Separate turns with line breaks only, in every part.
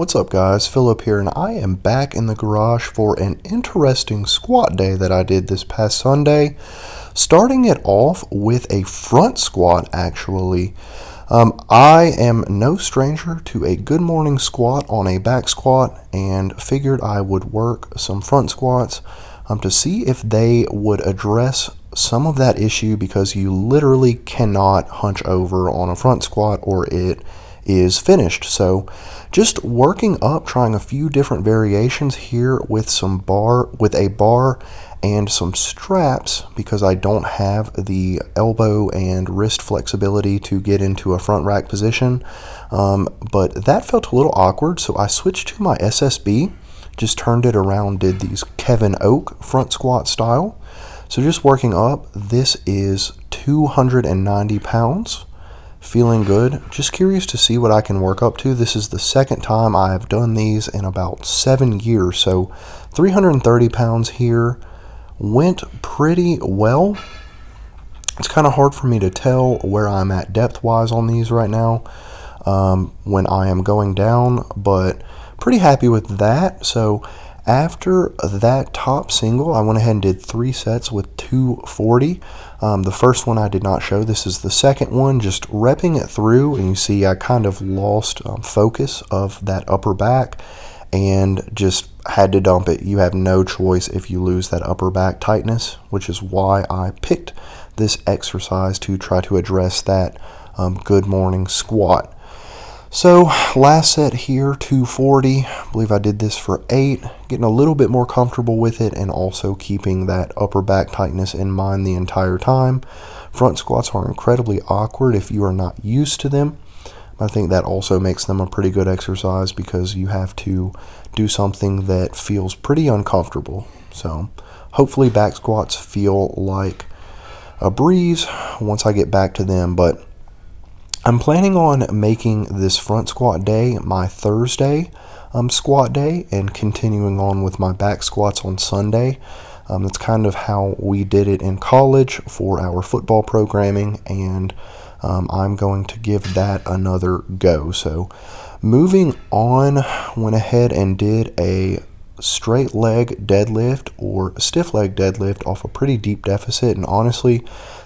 What's up guys, Philip here, and I am back in the garage for an interesting squat day that I did this past Sunday. Starting it off with a front squat actually. I am no stranger to a good morning squat on a back squat and figured I would work some front squats to see if they would address some of that issue, because you literally cannot hunch over on a front squat or it is finished. So just working up, trying a few different variations here with a bar and some straps, because I don't have the elbow and wrist flexibility to get into a front rack position. But that felt a little awkward, so I switched to my SSB, just turned it around, did these Kevin Oak front squat style. So just working up, this is 290 pounds. Feeling good. Just curious to see what I can work up to. This is the second time I have done these in about 7 years. So 330 pounds here went pretty well. It's kind of hard for me to tell where I'm at depth-wise on these right now when I am going down, but pretty happy with that. So after that top single, I went ahead and did 3 sets with 240. The first one I did not show. This is the second one, just repping it through, and you see I kind of lost focus of that upper back and just had to dump it. You have no choice if you lose that upper back tightness, which is why I picked this exercise to try to address that good morning squat. So last set here, 240. I believe I did this for 8, getting a little bit more comfortable with it and also keeping that upper back tightness in mind the entire time. Front squats are incredibly awkward if you are not used to them. I think that also makes them a pretty good exercise because you have to do something that feels pretty uncomfortable. So hopefully back squats feel like a breeze once I get back to them, but I'm planning on making this front squat day my Thursday squat day and continuing on with my back squats on Sunday. That's kind of how we did it in college for our football programming, and I'm going to give that another go. So moving on, went ahead and did a straight leg deadlift or stiff leg deadlift off a pretty deep deficit, and honestly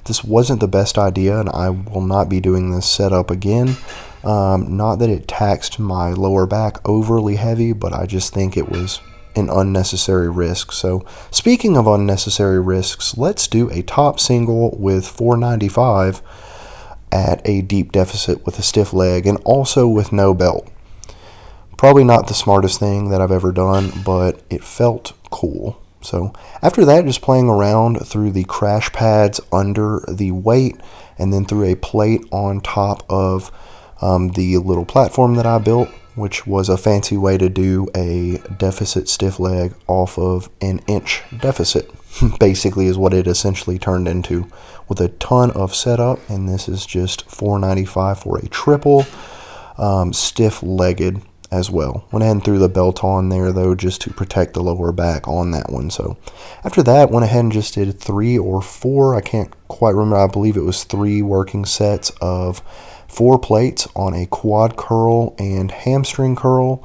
this wasn't the best idea, and I will not be doing this setup again. Not that it taxed my lower back overly heavy, but I just think it was an unnecessary risk. So speaking of unnecessary risks, let's do a top single with 495 at a deep deficit with a stiff leg and also with no belt. Probably not the smartest thing that I've ever done, but it felt cool. So after that, just playing around through the crash pads under the weight and then through a plate on top of the little platform that I built, which was a fancy way to do a deficit stiff leg off of an inch deficit, basically is what it essentially turned into, with a ton of setup. And this is just 495 for a triple stiff-legged as well. Went ahead and threw the belt on there though, just to protect the lower back on that one. So after that, went ahead and just did 3 or 4, I can't quite remember, I believe it was 3 working sets of 4 plates on a quad curl and hamstring curl.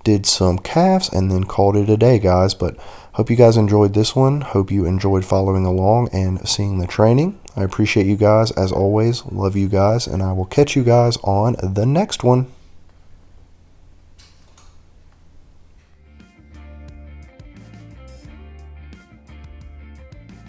Did some calves and then called it a day, guys. But hope you guys enjoyed this one. Hope you enjoyed following along and seeing the training. I appreciate you guys as always. Love you guys, and I will catch you guys on the next one.